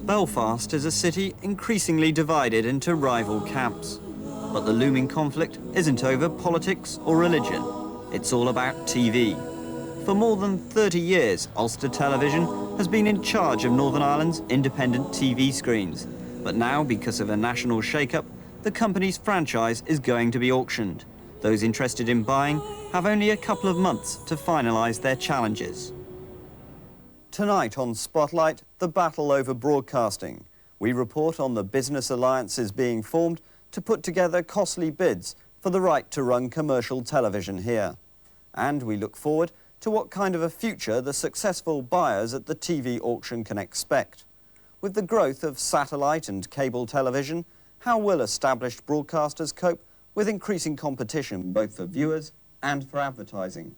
Belfast is a city increasingly divided into rival camps. But the looming conflict isn't over politics or religion. It's all about TV. For more than 30 years, Ulster Television has been in charge of Northern Ireland's independent TV screens. But now, because of a national shake-up, the company's franchise is going to be auctioned. Those interested in buying have only a couple of months to finalise their challenges. Tonight on Spotlight, the battle over broadcasting. We report on the business alliances being formed to put together costly bids for the right to run commercial television here. And we look forward to what kind of a future the successful buyers at the TV auction can expect. With the growth of satellite and cable television, how will established broadcasters cope with increasing competition both for viewers and for advertising?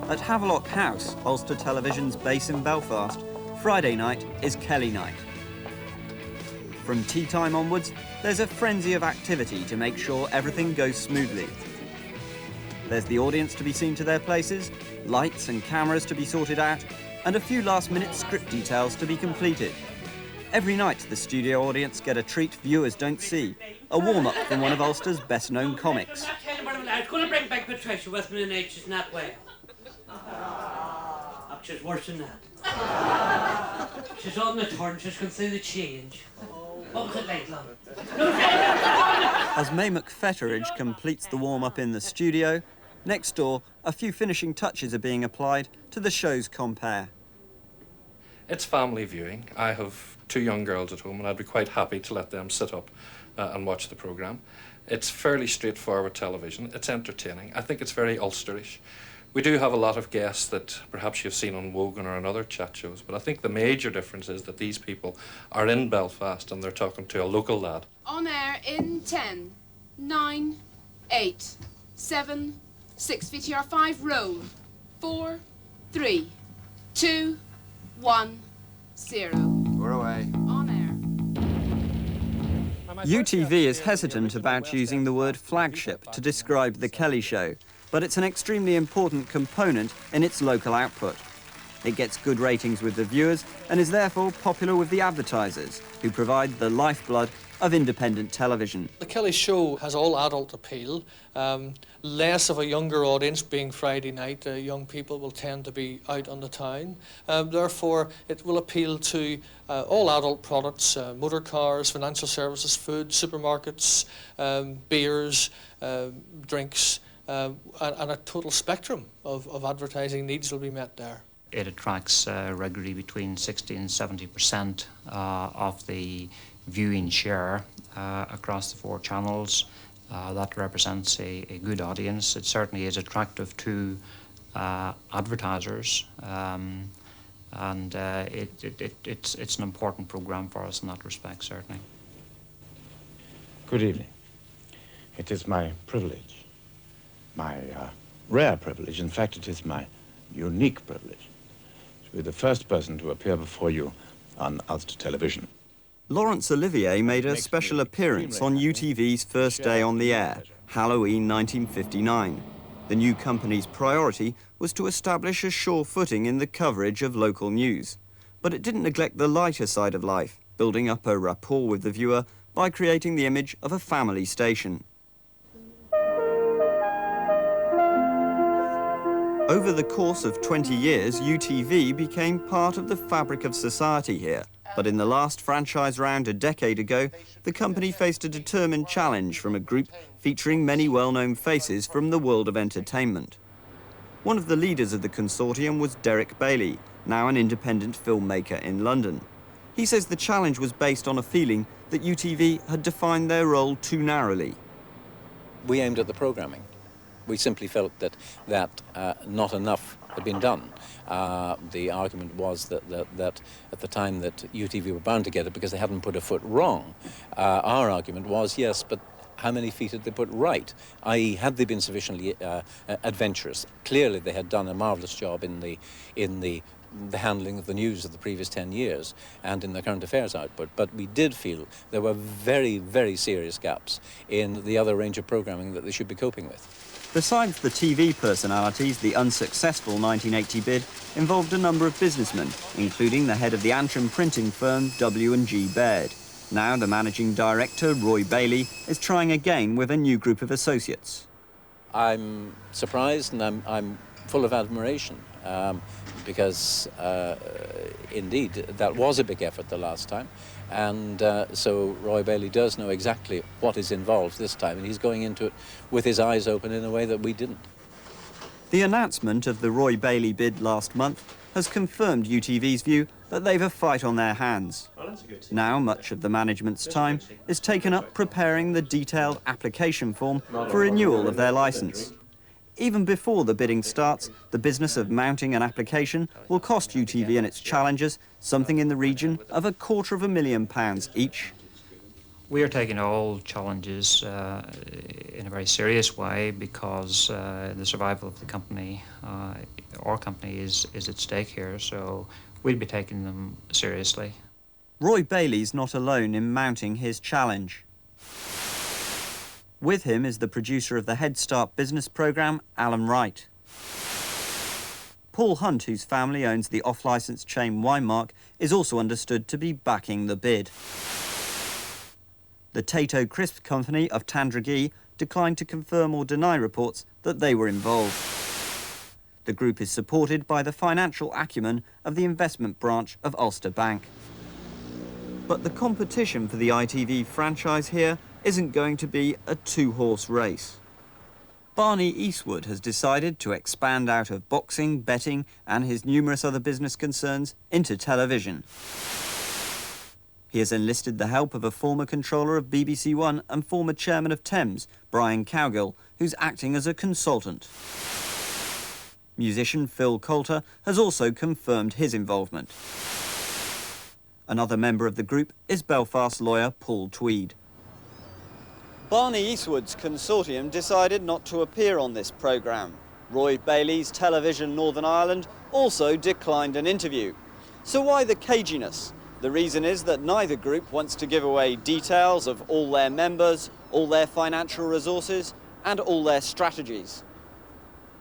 At Havelock House, Ulster Television's base in Belfast, Friday night is Kelly night. From tea time onwards, there's a frenzy of activity to make sure everything goes smoothly. There's the audience to be seen to their places, lights and cameras to be sorted out, and a few last-minute script details to be completed. Every night, the studio audience get a treat viewers don't see, a warm-up from one of Ulster's best-known comics. I'm going to bring back Patricia with me tonight, she's not well. She's worse than that. She's on the turn, she's going to see the change. What was it like, love? As May McFetteridge completes the warm-up in the studio, next door, a few finishing touches are being applied to the show's compere. It's family viewing. I have 2 young girls at home and I'd be quite happy to let them sit up and watch the programme. It's fairly straightforward television. It's entertaining. I think it's very Ulsterish. We do have a lot of guests that perhaps you've seen on Wogan or on other chat shows, but I think the major difference is that these people are in Belfast and they're talking to a local lad. On air in 10, 9, 8, 7, 6, VTR 5, roll, 4, 3, 2, 1, 0. We're away. On air. UTV is hesitant about using the word flagship to describe the Kelly show, but it's an extremely important component in its local output. It gets good ratings with the viewers and is therefore popular with the advertisers, who provide the lifeblood of independent television. The Kelly show has all adult appeal, less of a younger audience being Friday night. Young people will tend to be out on the town. Therefore, it will appeal to all adult products, motor cars, financial services, food, supermarkets, beers, drinks, and a total spectrum of advertising needs will be met there. It attracts regularly between 60 and 70% of the viewing share across the 4 channels. That represents a good audience. It certainly is attractive to advertisers, and it's an important programme for us in that respect, certainly. Good evening. It is my privilege, my rare privilege, in fact it is my unique privilege, to be the first person to appear before you on Ulster Television. Laurence Olivier made a special appearance on UTV's first day on the air, Halloween 1959. The new company's priority was to establish a sure footing in the coverage of local news. But it didn't neglect the lighter side of life, building up a rapport with the viewer by creating the image of a family station. Over the course of 20 years, UTV became part of the fabric of society here. But in the last franchise round a decade ago, the company faced a determined challenge from a group featuring many well-known faces from the world of entertainment. One of the leaders of the consortium was Derek Bailey, now an independent filmmaker in London. He says the challenge was based on a feeling that UTV had defined their role too narrowly. We aimed at the programming. We simply felt that not enough had been done. The argument was that at the time that UTV were bound to get it because they hadn't put a foot wrong. Our argument was, yes, but how many feet had they put right? I.e., had they been sufficiently adventurous? Clearly they had done a marvellous job in the the handling of the news of the previous 10 years and in the current affairs output, but we did feel there were very, very serious gaps in the other range of programming that they should be coping with. Besides the TV personalities, the unsuccessful 1980 bid involved a number of businessmen, including the head of the Antrim printing firm W&G Baird. Now the managing director, Roy Bailey, is trying again with a new group of associates. I'm surprised and I'm full of admiration because indeed that was a big effort the last time, and so Roy Bailey does know exactly what is involved this time, and he's going into it with his eyes open in a way that we didn't. The announcement of the Roy Bailey bid last month has confirmed UTV's view that they've a fight on their hands. Now much of the management's time is taken up preparing the detailed application form for renewal of their licence. Even before the bidding starts, the business of mounting an application will cost UTV and its challengers something in the region of £250,000 each. We are taking all challenges in a very serious way because the survival of the company, our company, is at stake here, so we'll be taking them seriously. Roy Bailey's not alone in mounting his challenge. With him is the producer of the Head Start business programme, Alan Wright. Paul Hunt, whose family owns the off-licence chain Winemark, is also understood to be backing the bid. The Tato Crisp Company of Tandragee declined to confirm or deny reports that they were involved. The group is supported by the financial acumen of the investment branch of Ulster Bank. But the competition for the ITV franchise here isn't going to be a two-horse race. Barney Eastwood has decided to expand out of boxing, betting and his numerous other business concerns into television. He has enlisted the help of a former controller of BBC One and former chairman of Thames, Brian Cowgill, who's acting as a consultant. Musician Phil Coulter has also confirmed his involvement. Another member of the group is Belfast lawyer Paul Tweed. Barney Eastwood's consortium decided not to appear on this programme. Roy Bailey's Television Northern Ireland also declined an interview. So why the caginess? The reason is that neither group wants to give away details of all their members, all their financial resources and all their strategies.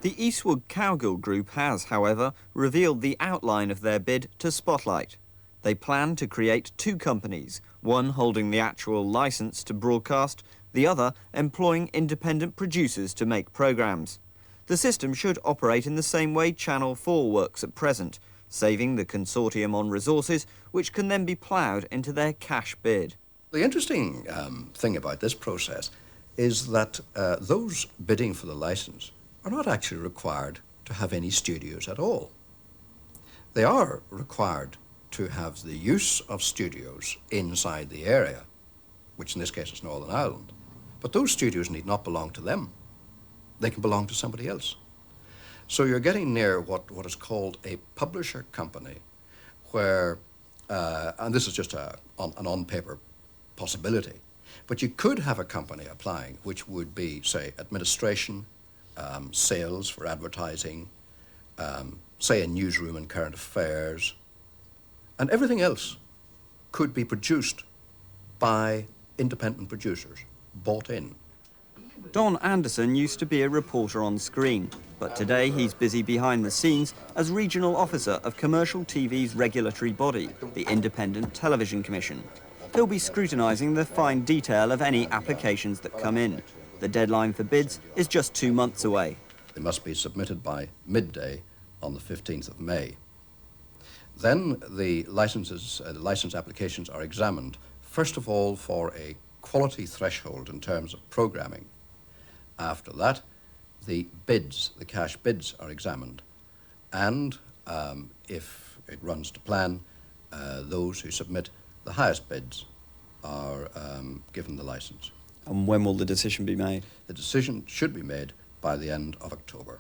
The Eastwood Cowgill Group has, however, revealed the outline of their bid to Spotlight. They plan to create two companies, one holding the actual licence to broadcast, the other employing independent producers to make programmes. The system should operate in the same way Channel 4 works at present, saving the consortium on resources which can then be ploughed into their cash bid. The interesting thing about this process is that those bidding for the licence are not actually required to have any studios at all. They are required to have the use of studios inside the area, which in this case is Northern Ireland. But those studios need not belong to them. They can belong to somebody else. So you're getting near what is called a publisher company, where, and this is just an on-paper possibility, but you could have a company applying which would be, say, administration, sales for advertising, say a newsroom and current affairs, and everything else could be produced by independent producers, bought in. Don Anderson used to be a reporter on screen, but today he's busy behind the scenes as regional officer of Commercial TV's regulatory body, the Independent Television Commission. He'll be scrutinising the fine detail of any applications that come in. The deadline for bids is just 2 months away. They must be submitted by midday on the 15th of May. Then the license applications are examined, first of all for a quality threshold in terms of programming. After that, the bids, the cash bids, are examined, and if it runs to plan, those who submit the highest bids are given the license. And when will the decision be made? The decision should be made by the end of October.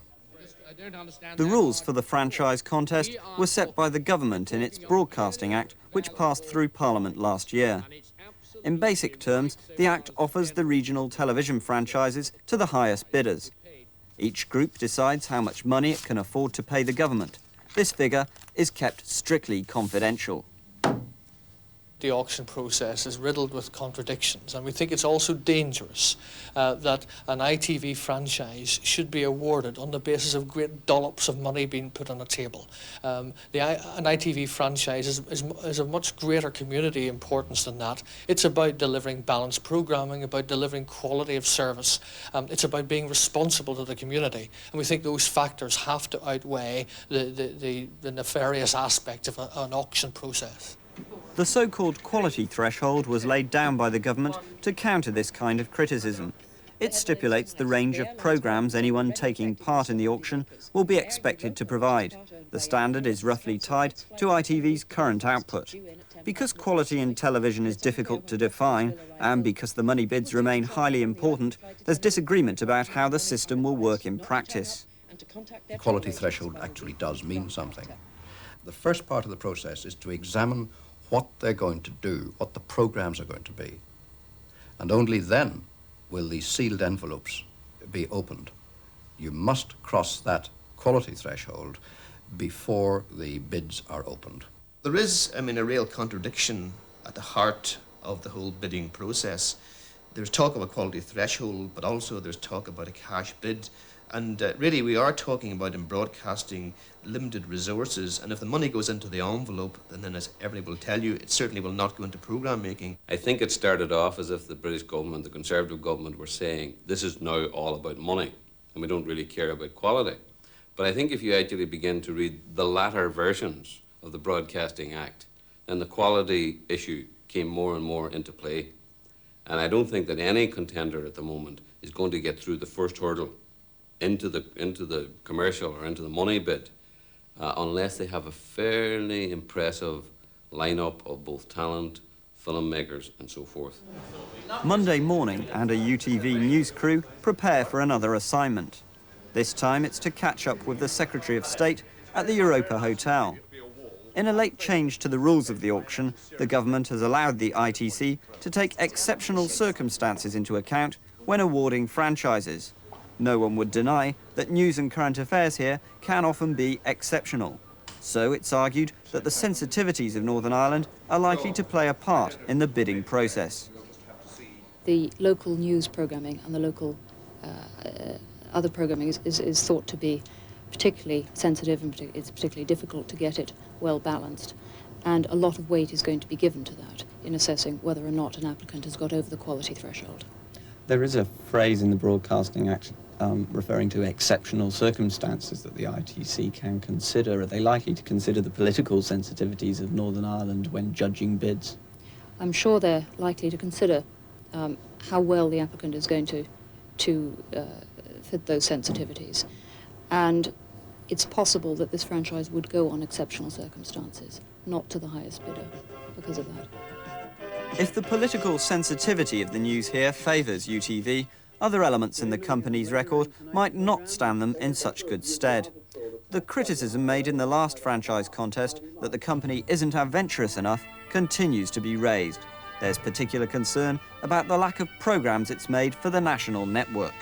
The rules for the franchise contest were set by the government in its Broadcasting Act, which passed through Parliament last year. In basic terms, the Act offers the regional television franchises to the highest bidders. Each group decides how much money it can afford to pay the government, this figure is kept strictly confidential. The auction process is riddled with contradictions, and we think it's also dangerous that an ITV franchise should be awarded on the basis of great dollops of money being put on a table. An ITV franchise is of much greater community importance than that. It's about delivering balanced programming, about delivering quality of service. It's about being responsible to the community, and we think those factors have to outweigh the nefarious aspect of an auction process. The so-called quality threshold was laid down by the government to counter this kind of criticism. It stipulates the range of programmes anyone taking part in the auction will be expected to provide. The standard is roughly tied to ITV's current output. Because quality in television is difficult to define, and because the money bids remain highly important, there's disagreement about how the system will work in practice. The quality threshold actually does mean something. The first part of the process is to examine what they're going to do, what the programs are going to be. And only then will the sealed envelopes be opened. You must cross that quality threshold before the bids are opened. There is, a real contradiction at the heart of the whole bidding process. There's talk of a quality threshold, but also there's talk about a cash bid. And really, we are talking about, in broadcasting, limited resources, and if the money goes into the envelope, then as everybody will tell you, it certainly will not go into programme making. I think it started off as if the British government, the Conservative government, were saying, this is now all about money, and we don't really care about quality. But I think if you actually begin to read the latter versions of the Broadcasting Act, then the quality issue came more and more into play. And I don't think that any contender at the moment is going to get through the first hurdle into the commercial or into the money bid unless they have a fairly impressive lineup of both talent, filmmakers and so forth. Monday morning and a UTV news crew prepare for another assignment. This time it's to catch up with the Secretary of State at the Europa Hotel. In a late change to the rules of the auction, the government has allowed the ITC to take exceptional circumstances into account when awarding franchises. No one would deny that news and current affairs here can often be exceptional. So it's argued that the sensitivities of Northern Ireland are likely to play a part in the bidding process. The local news programming and the local other programming is thought to be particularly sensitive, and it's particularly difficult to get it well balanced. And a lot of weight is going to be given to that in assessing whether or not an applicant has got over the quality threshold. There is a phrase in the Broadcasting Act referring to exceptional circumstances that the ITC can consider. Are they likely to consider the political sensitivities of Northern Ireland when judging bids? I'm sure they're likely to consider how well the applicant is going to fit those sensitivities. And it's possible that this franchise would go on exceptional circumstances, not to the highest bidder because of that. If the political sensitivity of the news here favours UTV, other elements in the company's record might not stand them in such good stead. The criticism made in the last franchise contest that the company isn't adventurous enough continues to be raised. There's particular concern about the lack of programmes it's made for the national network.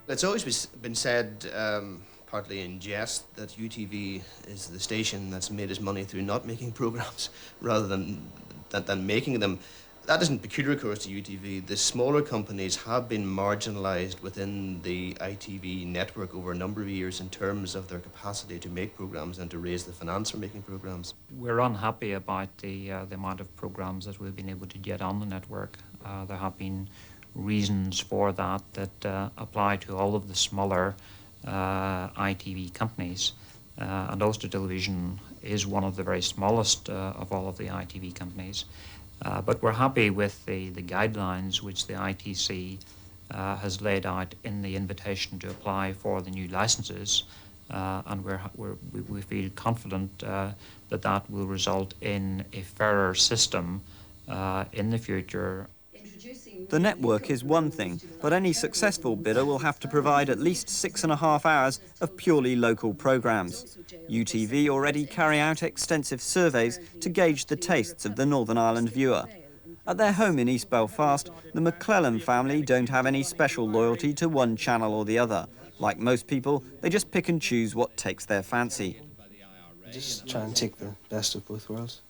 It's always been said, partly in jest, that UTV is the station that's made its money through not making programmes rather than making them. That isn't peculiar, of course, to UTV. The smaller companies have been marginalised within the ITV network over a number of years in terms of their capacity to make programmes and to raise the finance for making programmes. We're unhappy about the amount of programmes that we've been able to get on the network. There have been reasons for that apply to all of the smaller ITV companies. And Ulster Television is one of the very smallest of all of the ITV companies. But we're happy with the guidelines which the ITC has laid out in the invitation to apply for the new licences, and we feel confident that will result in a fairer system in the future. The network is one thing, but any successful bidder will have to provide at least 6.5 hours of purely local programmes. UTV already carry out extensive surveys to gauge the tastes of the Northern Ireland viewer. At their home in East Belfast, the McClellan family don't have any special loyalty to one channel or the other. Like most people, they just pick and choose what takes their fancy. Just try and take the best of both worlds.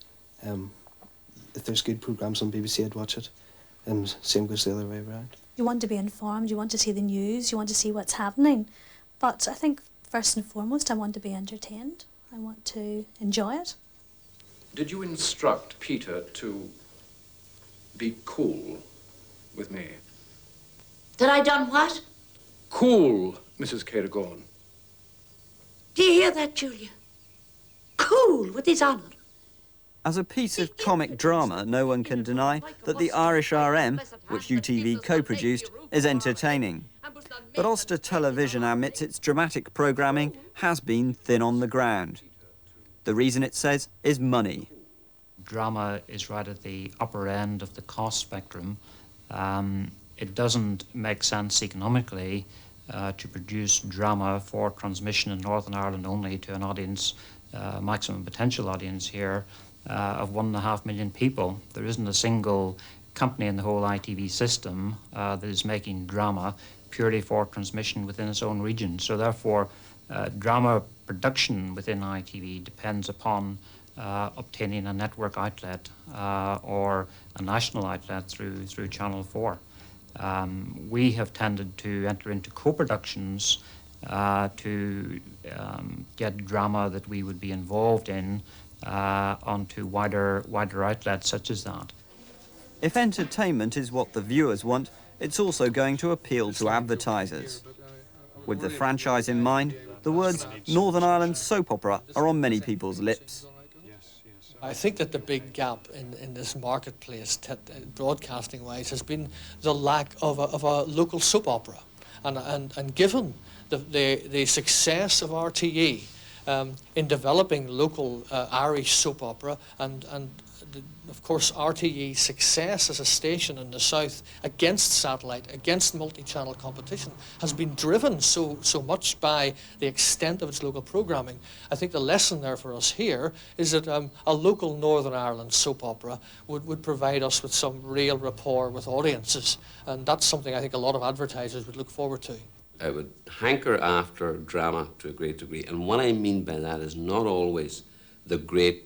If there's good programmes on BBC, I'd watch it. Same goes the other way around. You want to be informed, you want to see the news, you want to see what's happening. But I think first and foremost, I want to be entertained. I want to enjoy it. Did you instruct Peter to be cool with me? Did I done what? Cool, Mrs. Cairngorm. Do you hear that, Julia? Cool with his honour. As a piece of comic drama, no one can deny that the Irish RM, which UTV co-produced, is entertaining. But Ulster Television admits its dramatic programming has been thin on the ground. The reason, it says, is money. Drama is right at the upper end of the cost spectrum. It doesn't make sense economically to produce drama for transmission in Northern Ireland only to an audience, maximum potential audience here, of 1.5 million people. There isn't a single company in the whole ITV system that is making drama purely for transmission within its own region. So therefore, drama production within ITV depends upon obtaining a network outlet or a national outlet through Channel 4. We have tended to enter into co-productions to get drama that we would be involved in onto wider outlets such as that. If entertainment is what the viewers want, it's also going to appeal to advertisers. With the franchise in mind, the words Northern Ireland soap opera are on many people's lips. I think that the big gap in this marketplace, broadcasting-wise, has been the lack of a local soap opera. And given the success of RTE in developing local Irish soap opera and of course RTE's success as a station in the south against satellite, against multi-channel competition, has been driven so much by the extent of its local programming. I think the lesson there for us here is that a local Northern Ireland soap opera would provide us with some real rapport with audiences, and that's something I think a lot of advertisers would look forward to. I would hanker after drama to a great degree, and what I mean by that is not always the great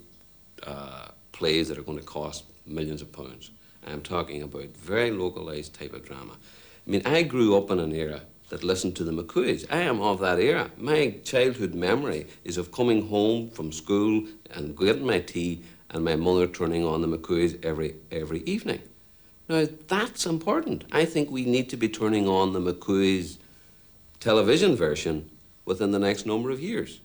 plays that are going to cost millions of pounds. I'm talking about very localised type of drama. I mean, I grew up in an era that listened to the McCoys. I am of that era. My childhood memory is of coming home from school and getting my tea and my mother turning on the McCoys every evening. Now, that's important. I think we need to be turning on the McCoys television version within the next number of years.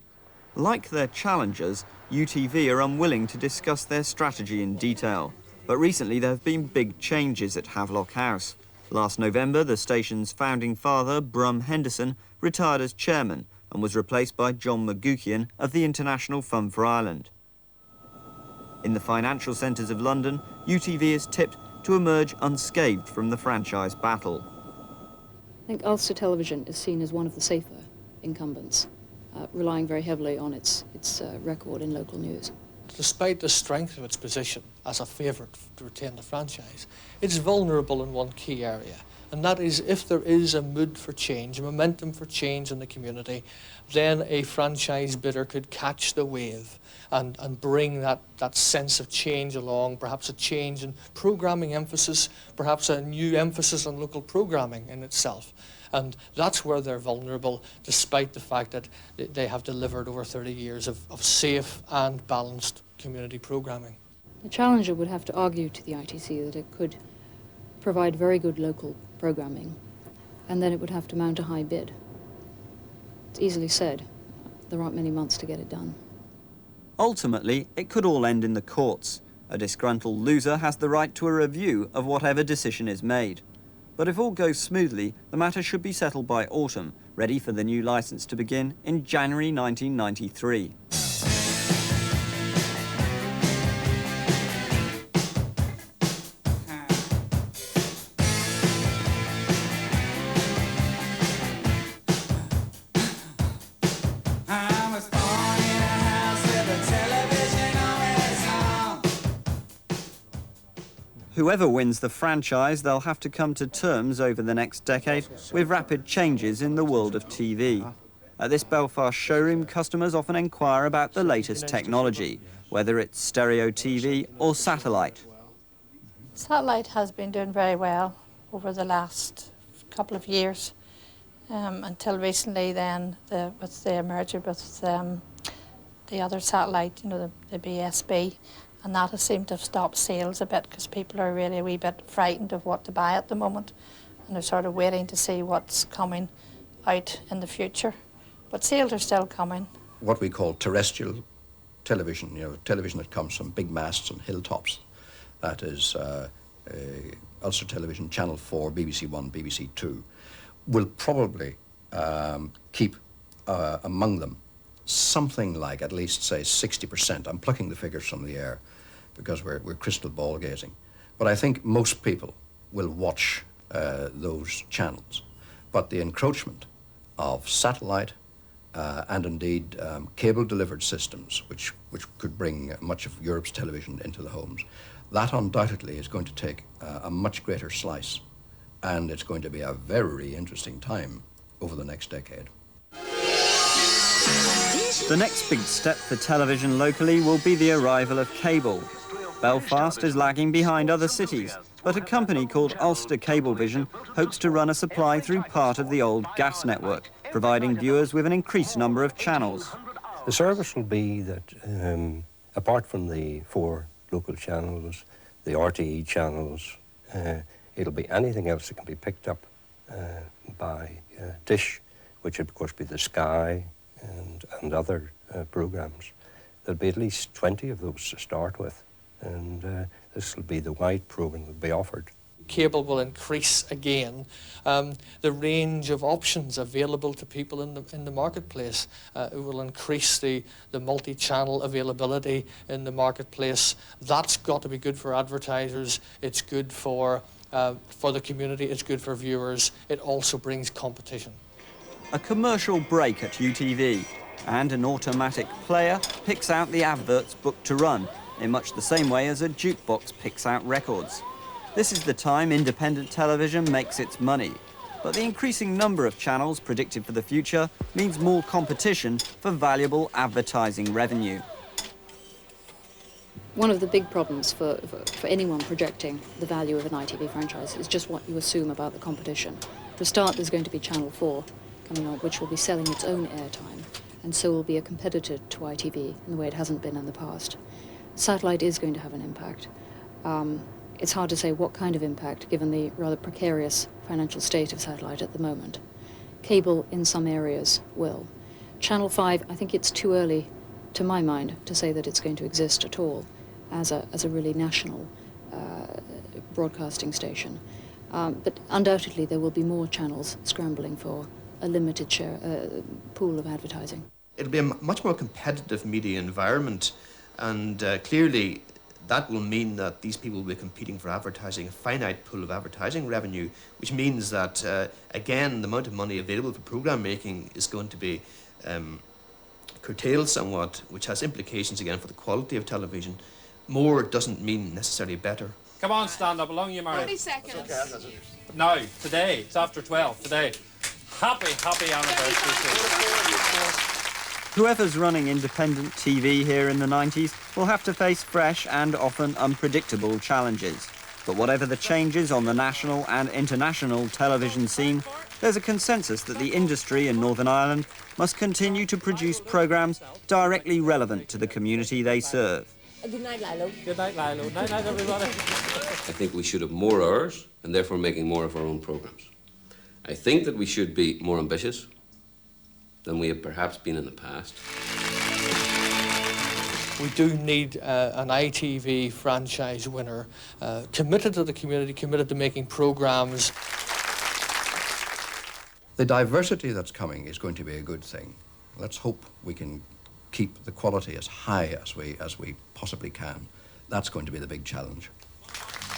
Like their challengers, UTV are unwilling to discuss their strategy in detail. But recently there have been big changes at Havelock House. Last November, the station's founding father, Brum Henderson, retired as chairman and was replaced by John McGuckian of the International Fund for Ireland. In the financial centres of London, UTV is tipped to emerge unscathed from the franchise battle. I think Ulster Television is seen as one of the safer incumbents, relying very heavily on its record in local news. Despite the strength of its position as a favourite to retain the franchise, it's vulnerable in one key area, and that is if there is a mood for change, a momentum for change in the community, then a franchise bidder could catch the wave and bring that sense of change along, perhaps a change in programming emphasis, perhaps a new emphasis on local programming in itself. And that's where they're vulnerable, despite the fact that they have delivered over 30 years of safe and balanced community programming. The challenger would have to argue to the ITC that it could provide very good local programming, and then it would have to mount a high bid. It's easily said. There aren't many months to get it done. Ultimately, it could all end in the courts. A disgruntled loser has the right to a review of whatever decision is made. But if all goes smoothly, the matter should be settled by autumn, ready for the new licence to begin in January 1993. Whoever wins the franchise, they'll have to come to terms over the next decade with rapid changes in the world of TV. At this Belfast showroom, customers often inquire about the latest technology, whether it's stereo TV or satellite. Satellite has been doing very well over the last couple of years, until recently then with the merger with the other satellite, you know, the BSB, and that has seemed to have stopped sales a bit because people are really a wee bit frightened of what to buy at the moment, and they're sort of waiting to see what's coming out in the future. But sales are still coming. What we call terrestrial television, you know, television that comes from big masts and hilltops. That is Ulster Television, Channel 4, BBC 1, BBC 2, will probably keep among them something like at least, say, 60%. I'm plucking the figures from the air because we're crystal ball gazing. But I think most people will watch those channels. But the encroachment of satellite and indeed cable-delivered systems, which could bring much of Europe's television into the homes, that undoubtedly is going to take a much greater slice, and it's going to be a very interesting time over the next decade. The next big step for television locally will be the arrival of cable. Belfast is lagging behind other cities, but a company called Ulster Cablevision hopes to run a supply through part of the old gas network, providing viewers with an increased number of channels. The service will be that, apart from the 4 local channels, the RTE channels, it'll be anything else that can be picked up by Dish, which would of course be the Sky and other programmes. There'll be at least 20 of those to start with, and this will be the wide programme that will be offered. Cable will increase again. The range of options available to people in the marketplace. It will increase the multi-channel availability in the marketplace. That's got to be good for advertisers. It's good for the community. It's good for viewers. It also brings competition. A commercial break at UTV, and an automatic player picks out the adverts booked to run, in much the same way as a jukebox picks out records. This is the time independent television makes its money. But the increasing number of channels predicted for the future means more competition for valuable advertising revenue. One of the big problems for anyone projecting the value of an ITV franchise is just what you assume about the competition. For a start, there's going to be Channel 4 coming on, which will be selling its own airtime, and so will be a competitor to ITV in the way it hasn't been in the past. Satellite is going to have an impact. It's hard to say what kind of impact, given the rather precarious financial state of satellite at the moment. Cable, in some areas, will. Channel 5, I think it's too early, to my mind, to say that it's going to exist at all as a really national broadcasting station. But undoubtedly there will be more channels scrambling for a limited share, pool of advertising. It'll be a much more competitive media environment, and clearly that will mean that these people will be competing for advertising, a finite pool of advertising revenue, which means that, again, the amount of money available for programme making is going to be curtailed somewhat, which has implications, again, for the quality of television. More doesn't mean necessarily better. Come on, stand up. Along you, Mary. 30 seconds. No, today. It's after 12, today. Happy anniversary. Whoever's running independent TV here in the 90s will have to face fresh and often unpredictable challenges. But whatever the changes on the national and international television scene, there's a consensus that the industry in Northern Ireland must continue to produce programmes directly relevant to the community they serve. Good night, Lilo. Good night, Lilo. Night, night, everybody. I think we should have more hours and therefore making more of our own programmes. I think that we should be more ambitious than we have perhaps been in the past. We do need an ITV franchise winner, committed to the community, committed to making programmes. The diversity that's coming is going to be a good thing. Let's hope we can keep the quality as high as we possibly can. That's going to be the big challenge.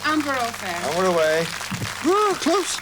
And we're all fair. And we're away. Woo, close.